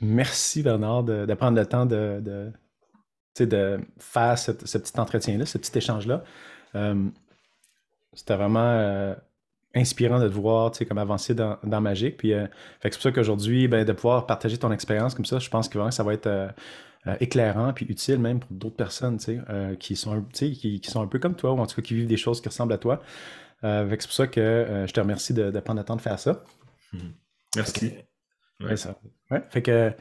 Merci Bernard de prendre le temps tu sais, de faire ce petit entretien-là, ce petit échange-là. Euh, C'était vraiment inspirant de te voir, tu sais, comme avancer dans Magic. Puis, fait que c'est pour ça qu'aujourd'hui, ben, de pouvoir partager ton expérience comme ça, je pense que vraiment, ça va être éclairant puis utile même pour d'autres personnes, tu sais, qui sont, tu sais, qui sont un peu comme toi, ou en tout cas qui vivent des choses qui ressemblent à toi. Fait que c'est pour ça que je te remercie de prendre le temps de faire ça. Mhm. Fait que, Merci. ouais, Ouais. ça, ouais. Fait que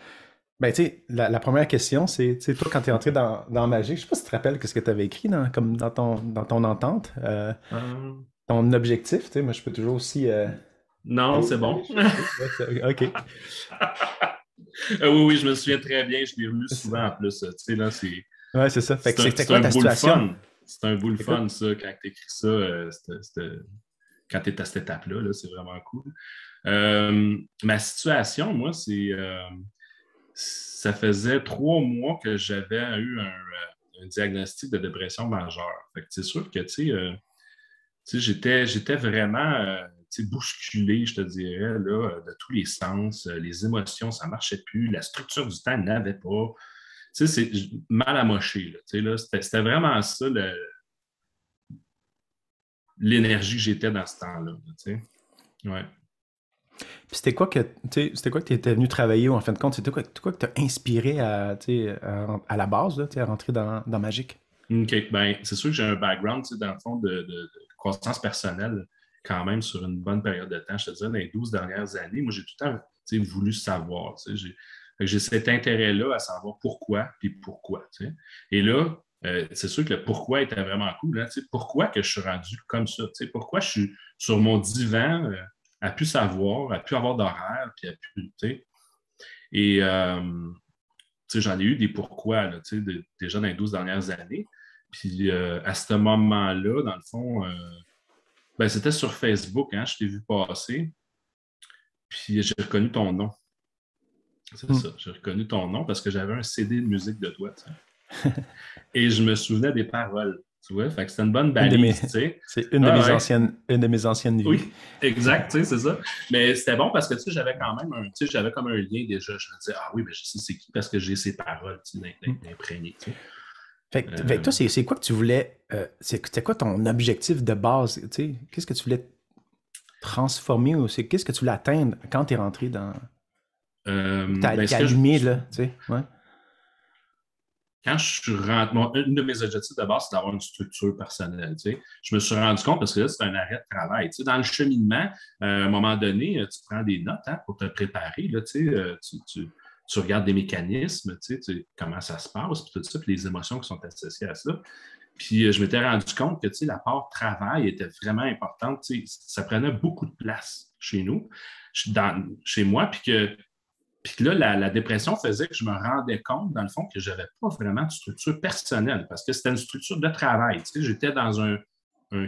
ben, tu sais, la première question, c'est, tu sais, toi, quand tu es entré dans Magic, je sais pas si tu te rappelles ce que tu avais écrit comme dans ton entente, Euh, ton objectif, tu sais, moi, je peux toujours aussi non, c'est aller bon. chercher. Ouais, OK. Oui, oui, je me souviens très bien. Je l'ai relu souvent en plus. Tu sais, là, Ouais, c'est ça. Fait que c'était c'est quoi un ta bout le situation? fun. C'est un bout le Écoute. fun, ça, quand tu écris ça. Quand tu es à cette étape-là, là, c'est vraiment cool. Ma situation, moi, ça faisait 3 mois que j'avais eu un diagnostic de dépression majeure. Fait que c'est sûr que, tu sais, j'étais vraiment tu sais, bousculé, je te dirais, là, de tous les sens. Les émotions, ça ne marchait plus. La structure du temps n'avait pas. Tu sais, c'est mal amoché. Là, tu sais, là, c'était vraiment ça, l'énergie que j'étais dans ce temps-là. Tu sais. Ouais. Puis c'était quoi que tu étais venu travailler ou en fin de compte, c'était quoi que t'as inspiré tu sais, à la base, là, tu sais, à rentrer dans Magic? OK. Ben, c'est sûr que j'ai un background, tu sais, dans le fond, de croissance personnelle quand même sur une bonne période de temps. Je te dirais, dans les 12 dernières années, moi, j'ai tout le temps tu sais, voulu savoir. Tu sais, fait que j'ai cet intérêt-là à savoir pourquoi, puis pourquoi. Tu sais. Et là, c'est sûr que le pourquoi était vraiment cool. Hein, tu sais, pourquoi que je suis rendu comme ça? Tu sais, pourquoi je suis sur mon divan à plus savoir, à plus avoir d'horaire, puis à plus. Tu sais. Et tu sais, j'en ai eu des pourquoi là, tu sais, déjà dans les 12 dernières années. Puis à ce moment-là, dans le fond, ben, c'était sur Facebook, hein, je t'ai vu passer, puis j'ai reconnu ton nom. C'est Hmm. ça, j'ai reconnu ton nom parce que j'avais un CD de musique de toi, tu sais. Et je me souvenais des paroles, tu vois, fait que c'était une bonne Une de mes, balise, tu sais. c'est Ouais, ouais, une de mes anciennes vies. oui, exact, tu sais, c'est ça. Mais c'était bon parce que, tu sais, j'avais quand même tu sais, j'avais comme un lien déjà. Je me disais, ah oui, mais je sais c'est qui parce que j'ai ses paroles, tu sais, Hmm. d'imprégnées, tu sais. Fait que Euh, toi, c'est quoi que tu voulais, c'était quoi ton objectif de base, tu sais? Qu'est-ce que tu voulais transformer ou qu'est-ce que tu voulais atteindre quand tu es rentré ou que ben, t'es allumé, là, tu sais? Ouais. quand je suis rentré, une de mes objectifs de base, c'est d'avoir une structure personnelle. Tu sais. Je me suis rendu compte parce que là, c'est un arrêt de travail. Tu sais, dans le cheminement, à un moment donné, tu prends des notes hein, pour te préparer. Là, tu, sais, tu regardes des mécanismes, comment ça se passe, puis tout ça, puis les émotions qui sont associées à ça. Puis je m'étais rendu compte que la part travail était vraiment importante. Ça prenait beaucoup de place chez nous, chez moi, puis là, la dépression faisait que je me rendais compte, dans le fond, que je n'avais pas vraiment de structure personnelle parce que c'était une structure de travail. Tu sais, j'étais dans un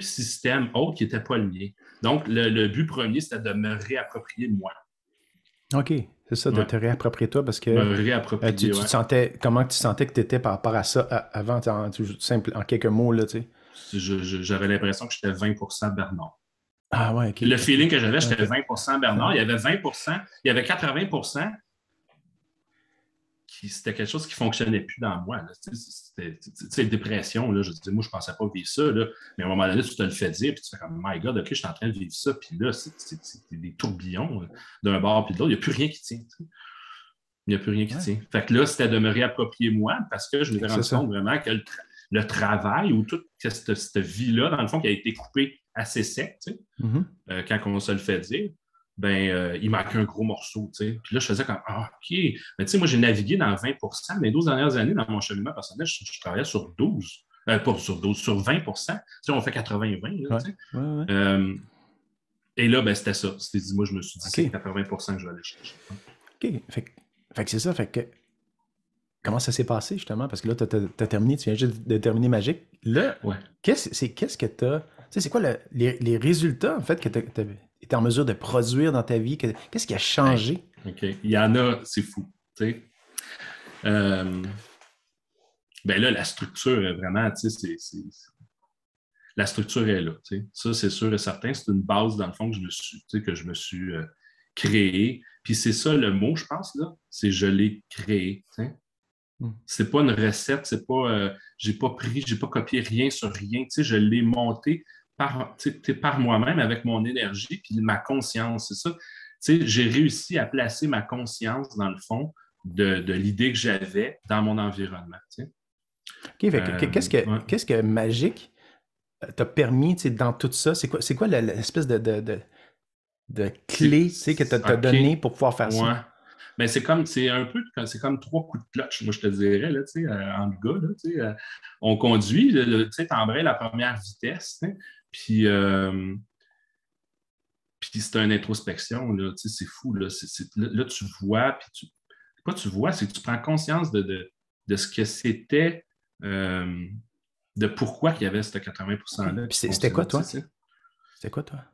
système autre qui n'était pas le mien. Donc, le but premier, c'était de me réapproprier moi. OK, c'est ça, de Ouais. te réapproprier toi parce Me que réapproprier, tu ouais. te sentais, comment tu sentais que tu étais par rapport à ça avant, simple, en quelques mots, là, tu sais? J'avais l'impression que j'étais 20% Bernard. Ah ouais, OK, Le OK. feeling que j'avais, Ouais, j'étais 20% Bernard. Il y avait 20%, il y avait 80% c'était quelque chose qui ne fonctionnait plus dans moi. C'était dépression. Là, je dis, moi, je ne pensais pas vivre ça. Là, mais à un moment donné, tu te le fais dire, puis tu fais comme, My God, OK, je suis en train de vivre ça. Puis là, c'est des tourbillons d'un bord puis de l'autre. Il n'y a plus rien qui tient. Tu sais. Il n'y a plus rien qui ouais. tient. Fait que là, c'était de me réapproprier moi parce que je Fait m'étais que c'est rendu ça. compte vraiment que le travail ou toute cette vie-là, dans le fond, qui a été coupée assez sec, tu sais, Mhm. quand on se le fait dire, ben, il manquait un gros morceau. T'sais. Puis là, je faisais comme, ah, OK. Mais tu sais, moi, j'ai navigué dans 20%. Mais les 12 dernières années, dans mon cheminement personnel, je travaillais sur 12. Pas sur 12, sur 20%. Tu sais, on fait 80-20. Là, Ouais, tu sais. ouais, ouais. Euh, et là, ben, c'était ça. C'était dit, moi, je me suis dit, c'est OK, 80% que je vais aller chercher. OK. Fait que c'est ça, fait que comment ça s'est passé justement? Parce que là, t'as terminé, tu viens juste de terminer Magic. Là, Ouais. qu'est-ce que t'as. Tu sais, c'est quoi les résultats en fait que t'as été en mesure de produire dans ta vie? Qu'est-ce qui a Hey, changé? OK. Il y en a, c'est fou. Tu sais. Euh, ben là, la structure est vraiment, tu sais, la structure est là. Tu sais. Ça, c'est sûr et certain. C'est une base, dans le fond, que je me suis créée. Puis c'est ça le mot, je pense, là, c'est je l'ai créé. T'sais. Mm. C'est pas une recette, c'est pas, j'ai pas pris, j'ai pas copié rien sur rien. Je l'ai monté par moi-même avec mon énergie puis ma conscience. C'est ça. J'ai réussi à placer ma conscience dans le fond de l'idée que j'avais dans mon environnement. OK, fait que, Ouais. qu'est-ce que Magique t'a permis dans tout ça? C'est quoi l'espèce de clé que t'as OK. donné pour pouvoir faire ça? Ouais. Ben, c'est comme trois coups de clutch, moi, je te dirais, là, en gars, là, on conduit, tu embrayes la première vitesse, puis, puis c'est une introspection, là, c'est fou, là, là, tu vois, puis pas tu vois, c'est que tu prends conscience de ce que c'était, de pourquoi il y avait ce 80%-là Puis qui c'était quoi, fonctionnait, toi? tu sais. C'était quoi, toi?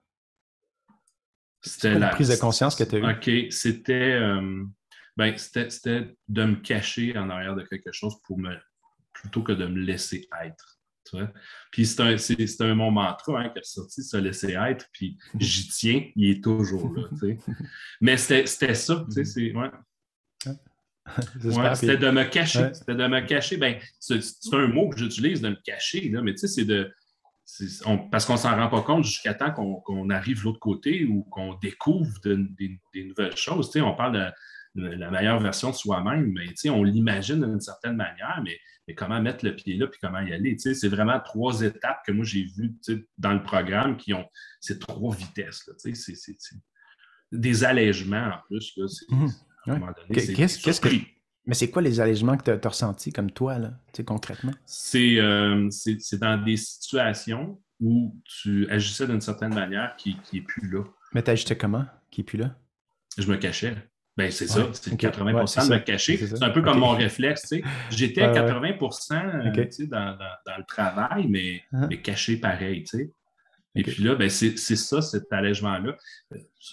C'est C'était quoi la prise de conscience que tu as eue? OK, c'était de me cacher en arrière de quelque chose plutôt que de me laisser être. Tu vois? Puis c'est mon mantra qui est ressorti, se laisser être, puis j'y tiens, il est toujours là. Tu sais. Mais c'était ça, tu sais, ouais. C'est Ouais, super. c'était Puis, de me cacher. ouais. C'était de me cacher. Ben, c'est un mot que j'utilise, de me cacher, là, mais tu sais, parce qu'on s'en rend pas compte jusqu'à temps qu'on arrive de l'autre côté ou qu'on découvre des nouvelles choses. Tu sais, on parle de la meilleure version de soi-même, mais tu sais, on l'imagine d'une certaine manière, mais comment mettre le pied là puis comment y aller. Tu sais, c'est vraiment trois étapes que moi j'ai vues dans le programme c'est trois vitesses. Là, tu sais, c'est des allègements en plus. Là, à un Ouais. moment donné, c'est surpris. Mais c'est quoi les allégements que tu as ressentis comme toi, là, concrètement? C'est dans des situations où tu agissais d'une certaine manière qui n'est plus là. Mais t'as ajusté comment? Qui est plus là? Je me cachais. Ben, c'est Ouais, ça, c'est ok. Ouais, 80% c'est de me ça. cacher. C'est ça. C'est un peu comme Ok. mon réflexe. J'étais à Ouais, ouais. 80% Ok. dans le travail, Hein? mais caché pareil. Et Ok. puis là, ben, c'est ça, cet allègement-là.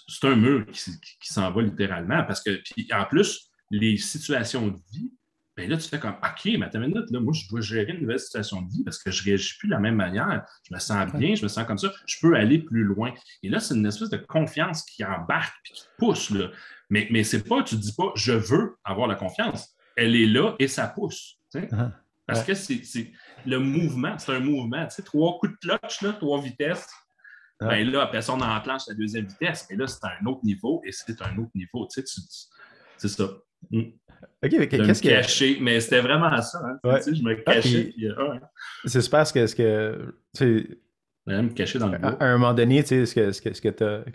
C'est un mur qui s'en va littéralement parce que, puis en plus, les situations de vie, ben là, tu fais comme, OK, mais attends une minute, là, moi, je dois gérer une nouvelle situation de vie parce que je ne réagis plus de la même manière. Je me sens Ouais. bien, je me sens comme ça. Je peux aller plus loin. Et là, c'est une espèce de confiance qui embarque et qui te pousse. Là. Mais c'est pas, tu ne dis pas, je veux avoir la confiance. Elle est là et ça pousse. Hein? Parce Ouais. que le mouvement, c'est un mouvement. Tu sais, trois coups de clutch, là, trois vitesses. Ouais. Ben là, après ça, on enclenche la deuxième vitesse. Mais là, c'est un autre niveau et c'est un autre niveau. Tu sais, c'est ça. Ok, mais De me qu'est-ce que. cacher. Mais c'était vraiment ça. Hein, tu Ouais. sais, je me Ah, cachais. puis Puis, ouais, c'est super ce que tu sais, me cacher dans le à bois. un moment donné, tu sais, ce que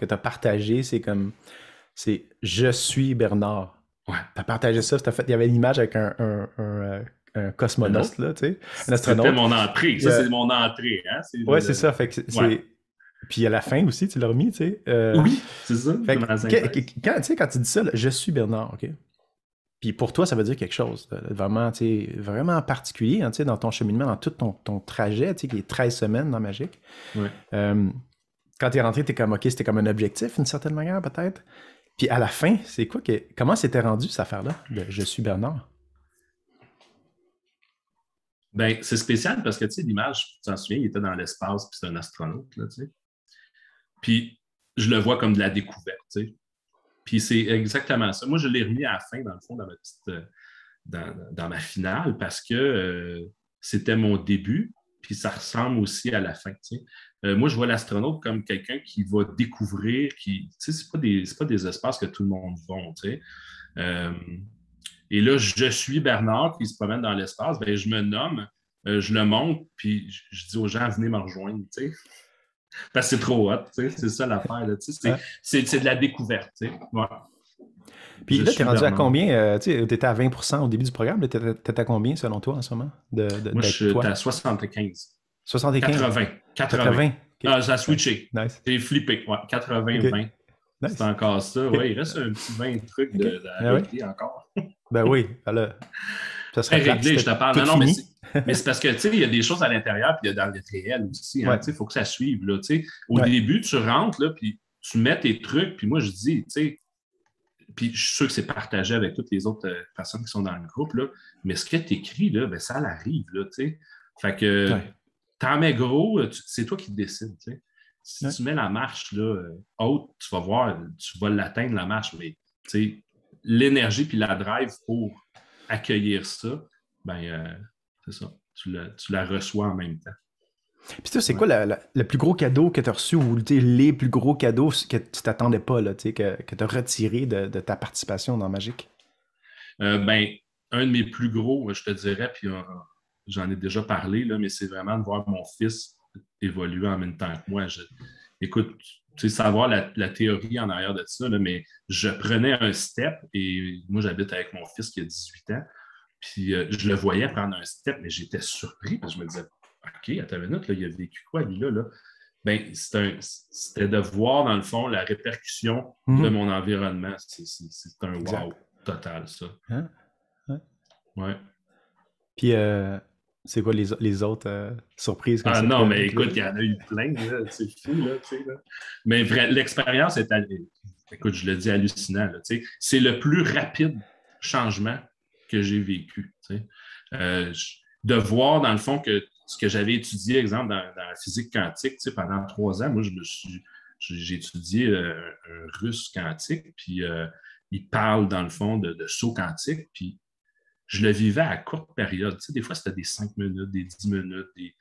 t'as partagé, c'est je suis Bernard. Ouais. T'as partagé ça, il y avait l'image avec un cosmonaute, là, tu sais, un C'était astronaute. mon entrée. Puis, Ça, c'est mon entrée. Hein? ouais, c'est ça. Fait que Ouais. Puis à la fin aussi, tu l'as remis, tu sais. Oui, c'est ça. Fait C'est ma synthèse. quand, tu sais, quand tu dis ça, là, je suis Bernard, OK? Puis pour toi, ça veut dire quelque chose, vraiment, tu sais, vraiment particulier, hein, tu sais, dans ton cheminement, dans tout ton trajet, tu sais, qui est 13 semaines dans Magique. Ouais. Quand tu es rentré, tu es comme, OK, c'était comme un objectif, d'une certaine manière, peut-être. Puis à la fin, c'est quoi comment c'était rendu, cette affaire-là, de Je suis Bernard? Ben, c'est spécial parce que, tu sais, l'image, tu t'en souviens, il était dans l'espace, puis c'est un astronaute, là, tu sais. Puis, je le vois comme de la découverte, tu sais. Puis, c'est exactement ça. Moi, je l'ai remis à la fin, dans le fond, dans ma finale, parce que c'était mon début, puis ça ressemble aussi à la fin, tu sais. Moi, je vois l'astronaute comme quelqu'un qui va découvrir, tu sais, c'est pas des espaces que tout le monde va, tu sais. Euh, et là, je suis Bernard qui se promène dans l'espace, ben, je me nomme, je le montre, puis je dis aux gens, venez me rejoindre, tu sais. Parce que c'est trop hot, tu sais, c'est ça l'affaire, là, tu sais, Ouais. c'est de la découverte, tu sais. Ouais. Puis Je là, tu es suis rendu à Bernard. combien? Tu sais, tu étais à 20% au début du programme. Tu étais à combien, selon toi, en ce moment, Moi, je d'être suis toi? à 75. 75? 80. 80. 80? OK. Ah, ça a Nice. switché. Nice. J'ai flippé. Ouais, 80, OK. 20. C'est Nice. encore ça. OK. Ouais, il reste un petit 20 trucs OK. à Ah ouais? régler encore. Ben oui. Alors, ça serait plate si Régler, je te c'était parle. tout Non, non, mais fini. c'est parce que, tu sais, il y a des choses à l'intérieur, puis il y a dans le réel aussi. Hein, Ouais. tu sais, il faut que ça suive. Là, tu sais. Au Ouais. début, tu rentres, là, puis tu mets tes trucs, puis moi, je dis, tu sais, puis je suis sûr que c'est partagé avec toutes les autres personnes qui sont dans le groupe, là, mais ce que tu écris, là, ben, ça arrive. Là, tu sais. Fait que Ouais. t'en mets gros, c'est toi qui décides. Tu sais. Si Ouais. tu mets la marche là, haute, tu vas voir, tu vas l'atteindre la marche, mais l'énergie puis la drive pour accueillir ça, c'est ça. Tu la reçois en même temps. Puis toi, c'est quoi le plus gros cadeau que tu as reçu ou les plus gros cadeaux que tu t'attendais pas, là, que tu as retiré de ta participation dans Magic? Un de mes plus gros, je te dirais, puis j'en ai déjà parlé, là, mais c'est vraiment de voir mon fils évoluer en même temps que moi. Écoute, tu sais, savoir la théorie en arrière de ça, là, mais je prenais un step et moi, j'habite avec mon fils qui a 18 ans. Puis je le voyais prendre un step, mais j'étais surpris parce que je me disais, OK, attends une minute, là, il a vécu quoi, lui, là? C'était de voir, dans le fond, la répercussion de mon environnement. C'est un wow total, ça. Hein? Ouais. Puis, c'est quoi les autres surprises comme Ah ça? non, mais écoute, il y en a eu plein, là, c'est fou, là, tu sais. Là. Mais l'expérience est, écoute, je le dis hallucinant, là, tu sais. C'est le plus rapide changement que j'ai vécu, tu sais. De voir, dans le fond, que ce que j'avais étudié, exemple, dans la physique quantique, tu sais, pendant 3 ans, moi, j'ai étudié un russe quantique, puis il parle, dans le fond, de saut quantique, puis je le vivais à courte période. Tu sais, des fois, c'était des 5 minutes, des 10 minutes. Puis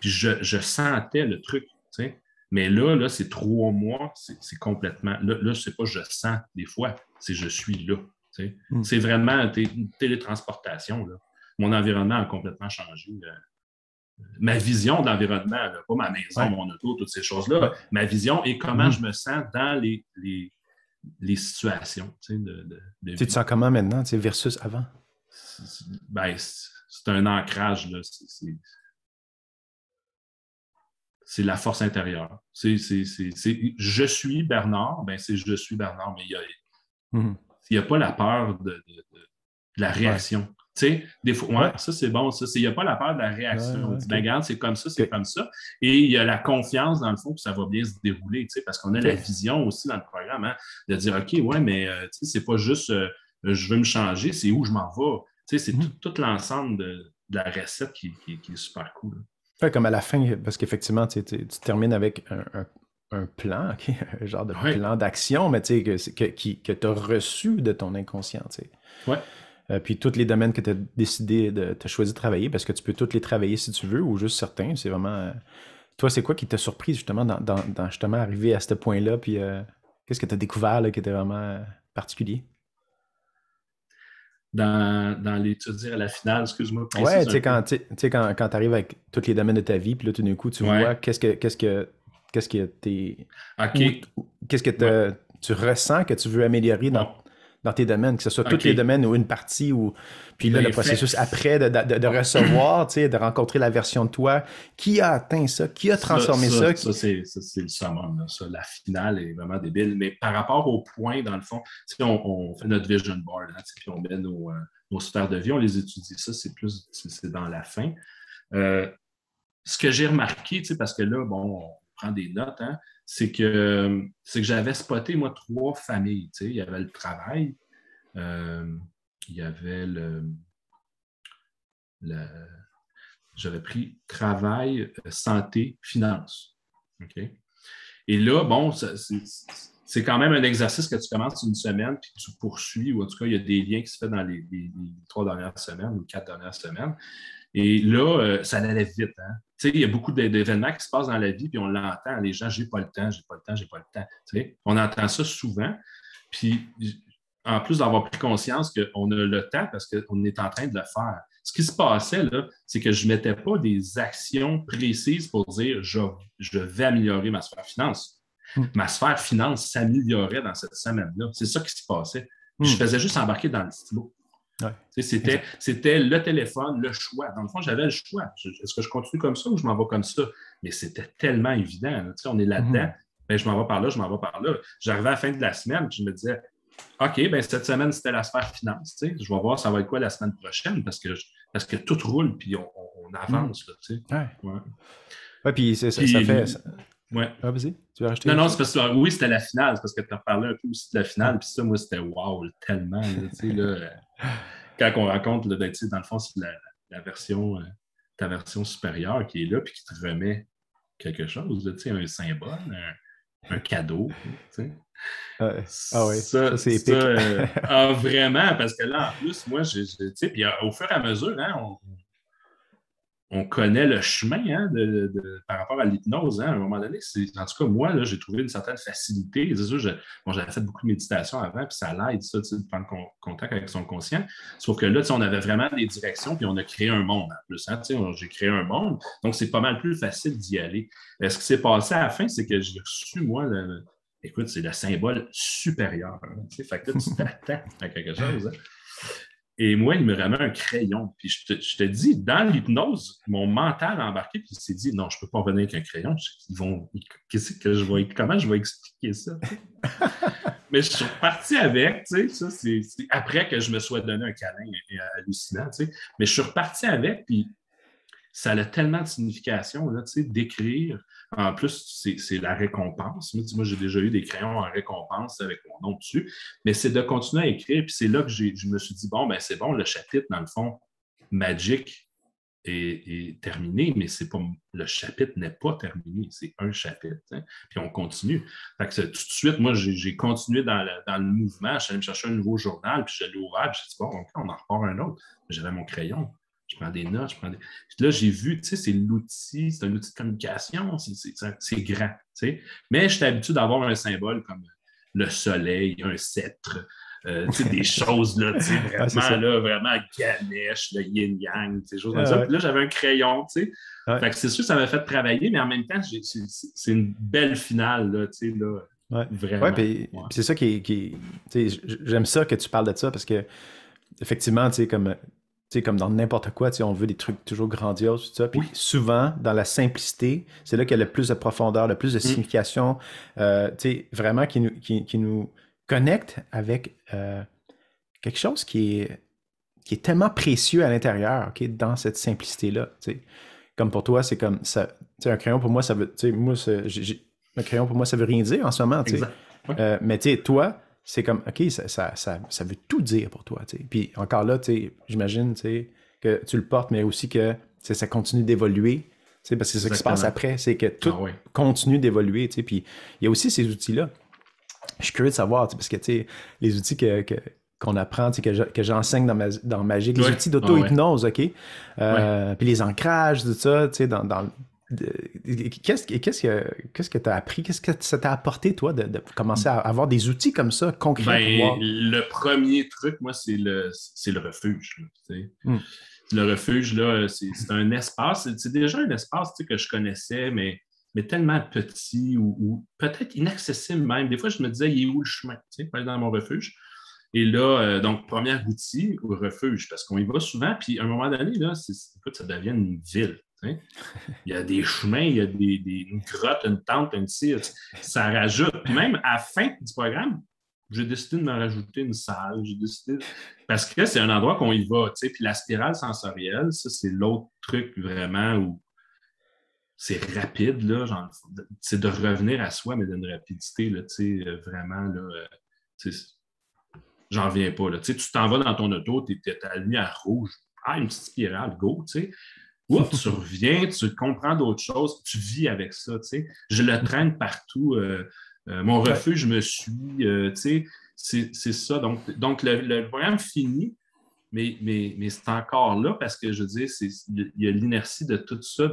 je sentais le truc. Tu sais. Mais là c'est 3 mois, c'est complètement. Là c'est pas je sens des fois, c'est je suis là. Tu sais. C'est vraiment une télétransportation. Là. Mon environnement a complètement changé. Ma vision de l'environnement, là, pas ma maison, mon auto, toutes ces choses-là. Ma vision et comment je me sens dans les situations. Tu sais, Tu te sens comment maintenant, versus avant? C'est un ancrage. Là. C'est la force intérieure. Je suis Bernard, c'est je suis Bernard, mais il n'y a pas la peur de la réaction. Tu sais, des fois, ça c'est bon, ça. Il n'y a pas la peur de la réaction. On dit, regarde, c'est comme ça, c'est comme ça. Et il y a la confiance, dans le fond, que ça va bien se dérouler, tu sais, parce qu'on a la vision aussi dans le programme, hein, de dire, OK, ouais, mais tu sais, c'est pas juste je veux me changer, c'est où je m'en vais. Tu sais, c'est tout l'ensemble de la recette qui est super cool. Ouais, comme à la fin, parce qu'effectivement, tu termines avec un plan, okay? Un genre de plan d'action, mais tu sais, que tu as reçu de ton inconscient. Tu sais. Ouais. Puis tous les domaines que tu as décidé tu as choisi de travailler, parce que tu peux tous les travailler si tu veux, ou juste certains. C'est vraiment. Toi, c'est quoi qui t'a surpris justement dans justement arriver à ce point-là? Puis qu'est-ce que tu as découvert là, qui était vraiment particulier? Dans les, tu veux dire, à la finale, excuse-moi, précise. Ouais, tu sais, quand tu arrives avec tous les domaines de ta vie, puis là, tout d'un coup, tu vois qu'est-ce que t'es. OK. Qu'est-ce que tu ressens que tu veux améliorer dans tes domaines, que ce soit tous les domaines ou une partie, ou puis là, le processus après de recevoir, tu sais, de rencontrer la version de toi, qui a atteint ça, qui a transformé ça. Ça, c'est le summum. Là. Ça, la finale est vraiment débile. Mais par rapport au point, dans le fond, on fait notre vision board, hein, puis on met nos sphères de vie, on les étudie. Ça, c'est dans la fin. Ce que j'ai remarqué, parce que là, bon, on prend des notes, hein, c'est que j'avais spoté, moi, 3 familles. Il y avait le travail, il y avait j'avais pris travail, santé, finance. OK? Et là, bon, c'est quand même un exercice que tu commences une semaine puis tu poursuis, ou en tout cas, il y a des liens qui se font dans les 3 dernières semaines ou 4 dernières semaines. Et là, ça allait vite. Hein? Tu sais, il y a beaucoup d'événements qui se passent dans la vie, puis on l'entend, les gens, j'ai pas le temps, j'ai pas le temps, j'ai pas le temps. Tu sais? On entend ça souvent. Puis, en plus d'avoir pris conscience qu'on a le temps parce qu'on est en train de le faire. Ce qui se passait, là, c'est que je ne mettais pas des actions précises pour dire je vais améliorer ma sphère finance. Ma sphère finance s'améliorait dans cette semaine-là. C'est ça qui se passait. Je faisais juste embarquer dans le stylo. Ouais. C'était le téléphone, le choix. Dans le fond, j'avais le choix. Est-ce que je continue comme ça ou je m'en vais comme ça? Mais c'était tellement évident. Là. On est là-dedans. Je m'en vais par là, je m'en vais par là. J'arrivais à la fin de la semaine, je me disais, OK, cette semaine, c'était la sphère finance. Je vais voir ça va être quoi la semaine prochaine parce que tout roule puis on avance. Là, ouais, puis ça fait. Ouais. Ah, vas-y, tu veux rajouter? Non, c'est parce que oui, c'était la finale. C'est parce que tu as parlé un peu aussi de la finale. Puis ça, moi, c'était wow, tellement. Là, quand on raconte, là, dans le fond, c'est la version, ta version supérieure qui est là puis qui te remet quelque chose, là, un symbole, un cadeau. Tu sais. Ah oui, ça c'est Ça épique. vraiment, parce que là, en plus, moi, tu sais, puis au fur et à mesure, hein, on connaît le chemin hein, par rapport à l'hypnose. Hein, à un moment donné, en tout cas, moi, là, j'ai trouvé une certaine facilité. C'est sûr, bon, j'avais fait beaucoup de méditation avant, puis ça l'aide, ça, de prendre contact avec son conscient. Sauf que là, on avait vraiment des directions, puis on a créé un monde en plus. Hein, j'ai créé un monde, donc c'est pas mal plus facile d'y aller. Ce qui s'est passé à la fin, c'est que j'ai reçu, moi, écoute, c'est le symbole supérieur. Hein, fait que là, tu t'attends à quelque chose. Hein. Et moi, il me remet un crayon. Puis je te dis, dans l'hypnose, mon mental a embarqué, puis il s'est dit, non, je ne peux pas revenir avec un crayon. Comment je vais expliquer ça? Mais je suis reparti avec, tu sais, ça, c'est après que je me sois donné un câlin hallucinant, tu sais. Mais je suis reparti avec, puis ça a tellement de signification, là, tu sais, d'écrire. En plus, c'est la récompense. Moi, j'ai déjà eu des crayons en récompense avec mon nom dessus, mais c'est de continuer à écrire. Puis c'est là que je me suis dit, bon, ben c'est bon, le chapitre, dans le fond, Magic est terminé, mais c'est pas, le chapitre n'est pas terminé. C'est un chapitre. Hein, puis on continue. Fait que tout de suite, moi, j'ai continué dans le mouvement. Je suis allé me chercher un nouveau journal, puis je l'ai ouvert, puis j'ai dit, bon, on en repart un autre. J'avais mon crayon. Je prends des notes, Là, j'ai vu, tu sais, c'est un outil de communication, c'est grand, tu sais. Mais j'étais habitué d'avoir un symbole comme le soleil, un sceptre, tu sais, des choses, là, tu sais, vraiment Ganesh, le yin-yang, ces choses comme ça. Puis là, j'avais un crayon, tu sais. Fait que c'est sûr que ça m'a fait travailler, mais en même temps, c'est une belle finale, là, tu sais, là, vraiment. Puis c'est ça tu sais, j'aime ça que tu parles de ça, parce que, effectivement, tu sais, comme dans n'importe quoi, on veut des trucs toujours grandioses, tout ça. Puis souvent, dans la simplicité, c'est là qu'il y a le plus de profondeur, le plus de signification, vraiment qui nous connecte avec quelque chose qui est tellement précieux à l'intérieur, dans cette simplicité-là. Comme pour toi, c'est comme ça. Un crayon, pour moi, ça veut. Un crayon, pour moi, ça veut rien dire en ce moment. Mais toi, c'est comme, OK, ça veut tout dire pour toi. Puis encore là, j'imagine que tu le portes, mais aussi que ça continue d'évoluer. Parce que c'est ça qui se passe après, c'est que tout continue d'évoluer. Puis il y a aussi ces outils-là. Je suis curieux de savoir, parce que les outils qu'on apprend, que j'enseigne dans Magic, les outils d'auto-hypnose, OK? Puis les ancrages, tout ça, qu'est-ce que tu as appris? Qu'est-ce que ça t'a apporté, toi, de commencer à avoir des outils comme ça, concrets? Le premier truc, moi, c'est le refuge. Le refuge, là, c'est un espace. C'est déjà un espace que je connaissais, mais tellement petit ou peut-être inaccessible même. Des fois, je me disais, il est où le chemin pour aller dans mon refuge? Et là, donc, premier outil, au refuge, parce qu'on y va souvent, puis à un moment donné, là, écoute, ça devient une ville. Il y a des chemins, il y a une grotte, une tente, un tir, ça rajoute. Puis même à la fin du programme, j'ai décidé de me rajouter une salle. Parce que c'est un endroit qu'on y va. Puis la spirale sensorielle, ça, c'est l'autre truc vraiment où c'est rapide, là, c'est de revenir à soi, mais d'une rapidité, là, vraiment, là, j'en viens pas. Là. Tu t'en vas dans ton auto, tu es à la lumière rouge, une petite spirale, go, tu sais. Oups, tu reviens, tu comprends d'autres choses, tu vis avec ça, tu sais. Je le traîne partout. Mon refuge, je me suis, tu sais, c'est ça. Donc le programme finit, mais c'est encore là parce que, je veux dire, il y a l'inertie de tout ça,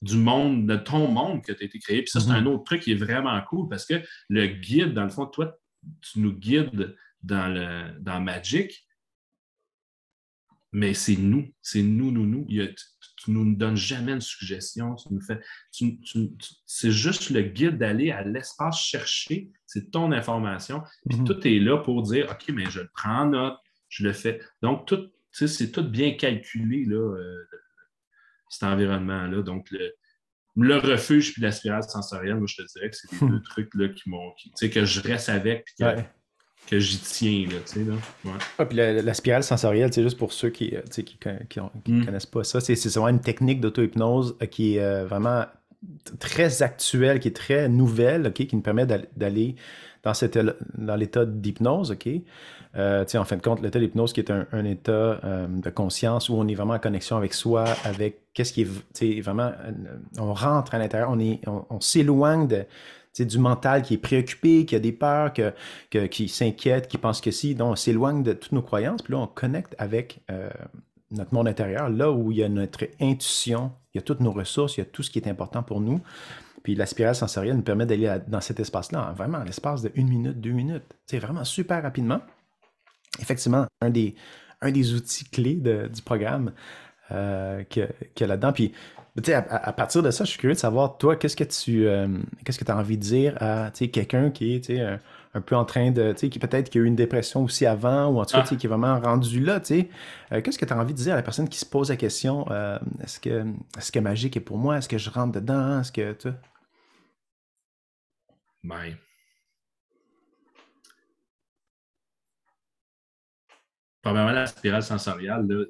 du monde, de ton monde que tu as été créé. Puis ça, c'est un autre truc qui est vraiment cool parce que le guide, dans le fond, toi, tu nous guides dans Magic, mais c'est nous. Tu ne nous donnes jamais une suggestion. C'est juste le guide d'aller à l'espace chercher. C'est ton information. Puis tout est là pour dire, OK, mais je le prends en note, je le fais. Donc, c'est tout bien calculé, là, cet environnement-là. Donc, le refuge puis la spirale sensorielle, moi, je te dirais que c'est les deux trucs là, que je reste avec puis que j'y tiens. Là. Ouais. Puis la spirale sensorielle, c'est juste pour ceux qui connaissent pas ça, c'est vraiment une technique d'auto-hypnose qui est vraiment très actuelle, qui est très nouvelle, qui nous permet d'aller dans l'état d'hypnose. En fin de compte, l'état d'hypnose qui est un état de conscience où on est vraiment en connexion avec soi, avec qu'est-ce qui est vraiment... on rentre à l'intérieur, on s'éloigne du mental qui est préoccupé, qui a des peurs, qui s'inquiète, qui pense que si. Donc, on s'éloigne de toutes nos croyances, puis là, on connecte avec notre monde intérieur, là où il y a notre intuition, il y a toutes nos ressources, il y a tout ce qui est important pour nous. Puis la spirale sensorielle nous permet d'aller dans cet espace-là, vraiment, l'espace de 1 minute, 2 minutes. C'est vraiment super rapidement. Effectivement, un des outils clés du programme qu'il y a là-dedans. Puis, tu sais, à partir de ça, je suis curieux de savoir, toi, qu'est-ce que tu as envie de dire à quelqu'un qui est un peu en train de, qui peut-être qui a eu une dépression aussi avant, ou en tout cas, qui est vraiment rendu là, qu'est-ce que tu as envie de dire à la personne qui se pose la question, est-ce que magique est pour moi? Est-ce que je rentre dedans? Est-ce que, tu Ben, probablement la spirale sensoriale, là,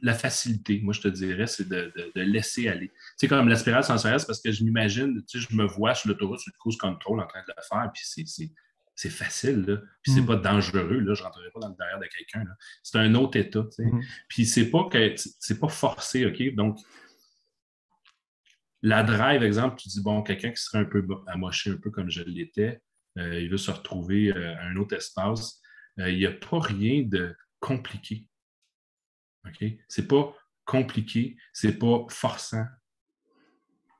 la facilité, moi je te dirais, c'est de laisser aller. Tu sais, comme la spirale sensorielle, c'est parce que je m'imagine, tu sais, je me vois sur l'autoroute, sur le cruise control en train de le faire, puis c'est facile, là. Puis c'est pas dangereux, là. Je rentrerai pas dans le derrière de quelqu'un, là. C'est un autre état, tu sais. Puis c'est pas forcé, OK? Donc, la drive, exemple, tu dis, bon, quelqu'un qui serait un peu amoché, un peu comme je l'étais, il veut se retrouver à un autre espace. Il n'y a pas rien de compliqué. OK? C'est pas compliqué, c'est pas forçant.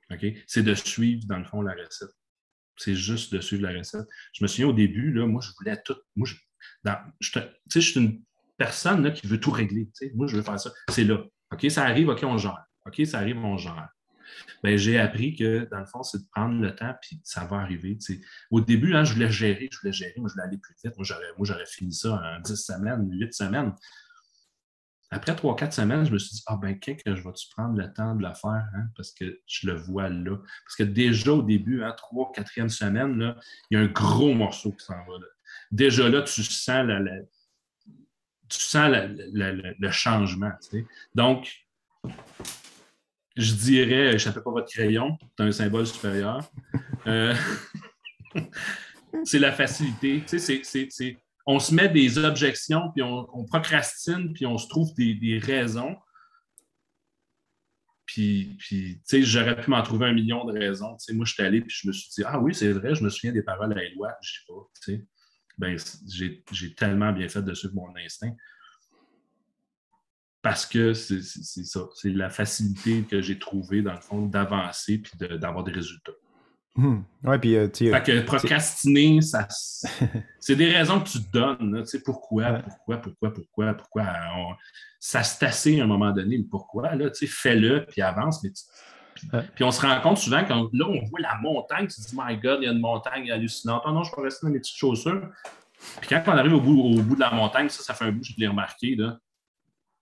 OK? C'est de suivre, dans le fond, la recette. C'est juste de suivre la recette. Je me souviens au début, là, moi, je voulais tout. Moi, je suis une personne là, qui veut tout régler. T'sais. Moi, je veux faire ça. C'est là. OK, ça arrive, OK, on gère. OK, ça arrive, on gère. Ben, j'ai appris que, dans le fond, c'est de prendre le temps, puis ça va arriver. T'sais. Au début, hein, je voulais gérer, moi, je voulais aller plus vite. Moi, j'aurais fini ça en 10 semaines, 8 semaines. Après 3-4 semaines, je me suis dit, ah ben, que je vais-tu prendre le temps de le faire, hein, parce que je le vois là. Parce que déjà au début, hein, 3-4e semaine, là, il y a un gros morceau qui s'en va. Là. Déjà là, tu sens le changement. Tu sais. Donc, je dirais, échappez pas votre crayon, c'est un symbole supérieur. C'est la facilité. Tu sais, on se met des objections, puis on procrastine, puis on se trouve des raisons. Puis tu sais, j'aurais pu m'en trouver 1 million de raisons. Tu sais, moi, je suis allé, puis je me suis dit, ah oui, c'est vrai, je me souviens des paroles à Éloi, je sais pas. Tu sais. Ben, j'ai tellement bien fait de suivre mon instinct. Parce que c'est ça. C'est la facilité que j'ai trouvée, dans le fond, d'avancer puis d'avoir des résultats. Ouais, puis fait que procrastiner, c'est des raisons que tu te donnes. Là, pourquoi. Ça se tassait à un moment donné, le pourquoi. Là, fais-le, puis avance. Puis on se rend compte souvent, quand là, on voit la montagne, tu te dis, my God, il y a une montagne hallucinante. Oh non, je peux rester dans mes petites chaussures. Puis quand on arrive au bout de la montagne, ça fait un bout, je l'ai remarqué, là,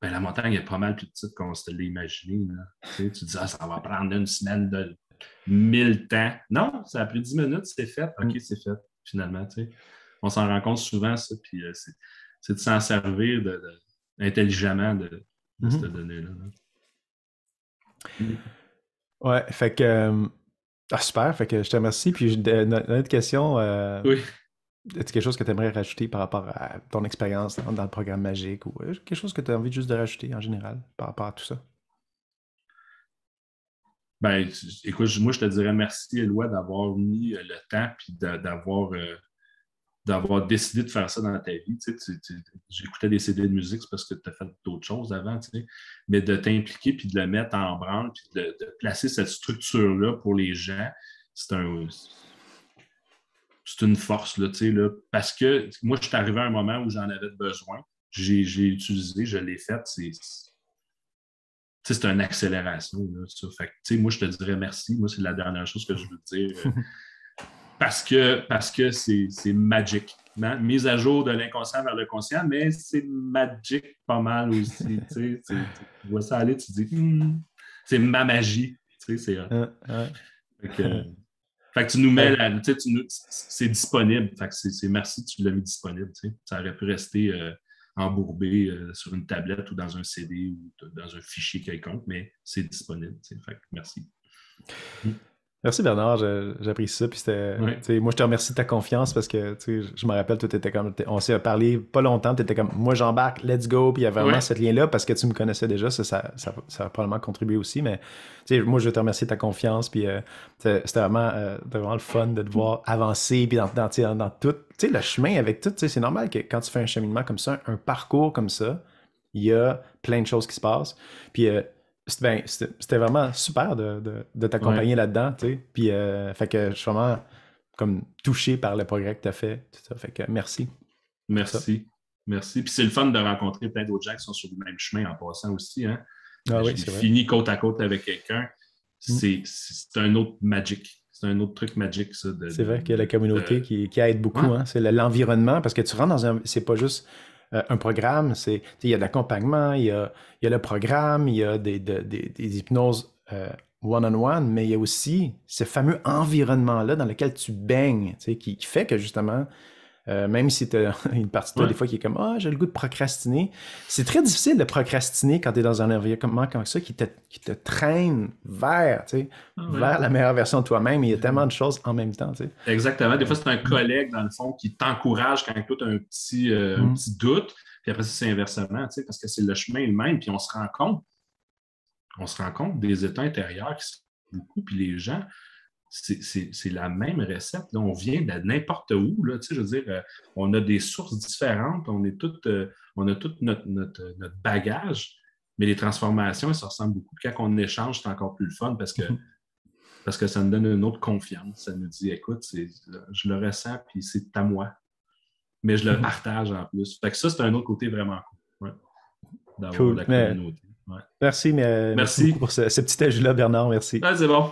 ben, la montagne est pas mal plus petite qu'on se l'ait imaginé. Tu te dis, ah, ça va prendre une semaine de 1000 temps. Non, ça a pris 10 minutes, c'est fait. OK, c'est fait, finalement. On s'en rend compte souvent, ça, puis c'est de s'en servir intelligemment de cette donnée-là. Ouais, fait que. Super, fait que je te remercie. Puis, une autre question. Oui. Est-ce quelque chose que tu aimerais rajouter par rapport à ton expérience dans le programme magique ou quelque chose que tu as envie juste de rajouter en général par rapport à tout ça? Ben, écoute, moi, je te dirais merci, Éloi, d'avoir mis le temps puis d'avoir décidé de faire ça dans ta vie. J'écoutais des CD de musique, c'est parce que tu as fait d'autres choses avant, mais de t'impliquer puis de le mettre en branle puis de placer cette structure-là pour les gens, c'est une force, là, parce que moi, je suis arrivé à un moment où j'en avais besoin. J'ai utilisé, je l'ai fait. C'est une accélération. Là, ça. Fait que, moi, je te dirais merci. Moi, c'est la dernière chose que je veux te dire. Parce que c'est magique. Hein? Mise à jour de l'inconscient vers le conscient, mais c'est magique pas mal aussi. Tu vois ça aller, tu dis, c'est ma magie. C'est fait que tu nous mets c'est disponible. Fait que merci, tu l'as mis disponible. Ça aurait pu rester embourbé sur une tablette ou dans un CD ou dans un fichier quelconque, mais c'est disponible. Fait que merci. Merci Bernard, j'apprécie ça. Puis Oui, moi, je te remercie de ta confiance parce que je me rappelle, toi, t'étais comme, on s'est parlé pas longtemps, tu étais comme, moi j'embarque, let's go. Puis il y a vraiment oui, ce lien-là parce que tu me connaissais déjà, ça a probablement contribué aussi. Mais moi, je veux te remercier de ta confiance. Puis c'était vraiment le fun de te voir avancer. Puis dans tout, le chemin avec tout, c'est normal que quand tu fais un cheminement comme ça, un parcours comme ça, il y a plein de choses qui se passent. Puis c'était vraiment super de oui. t'accompagner là-dedans, tu sais. Puis, fait que je suis vraiment comme touché par le progrès que tu as fait, tout ça. Fait que merci pour ça. Merci. Merci. Puis c'est le fun de rencontrer plein d'autres gens qui sont sur le même chemin en passant aussi. Hein. Ah oui, J'ai c'est vrai. fini côte à côte avec quelqu'un. Mm. C'est un autre magic. C'est un autre truc magique, ça. C'est vrai qu'il y a la communauté qui aide Ouais. beaucoup, hein. C'est l'environnement, parce que tu rentres dans un. C'est pas juste un programme, il y a de l'accompagnement, il y a le programme, il y a des hypnoses one-on-one, mais il y a aussi ce fameux environnement-là dans lequel tu baignes, qui fait que justement, même si tu as une partie de toi Ouais. des fois qui est comme ah, j'ai le goût de procrastiner. C'est très difficile de procrastiner quand tu es dans un environnement comme ça qui te traîne vers, Ah ouais. vers la meilleure version de toi-même. Il y a tellement de choses en même temps. Exactement. Des Euh, fois, c'est un collègue, dans le fond, qui t'encourage quand tu as un mm, petit doute. Puis après ça, c'est inversement, parce que c'est le chemin le même. Puis on se rend compte des états intérieurs qui sont beaucoup. Puis les gens, c'est la même recette. Là, on vient de n'importe où. Là, je veux dire, on a des sources différentes, on a tout notre bagage, mais les transformations, ça ressemble beaucoup. Puis quand on échange, c'est encore plus le fun parce que ça nous donne une autre confiance. Ça nous dit, écoute, je le ressens, puis c'est à moi. Mais je le partage en plus. Fait que ça, c'est un autre côté vraiment cool, ouais, d'avoir cool. la Mais communauté. Ouais. merci, mais merci beaucoup Merci. pour ce petit ajout-là, Bernard. Merci. Ah, c'est bon.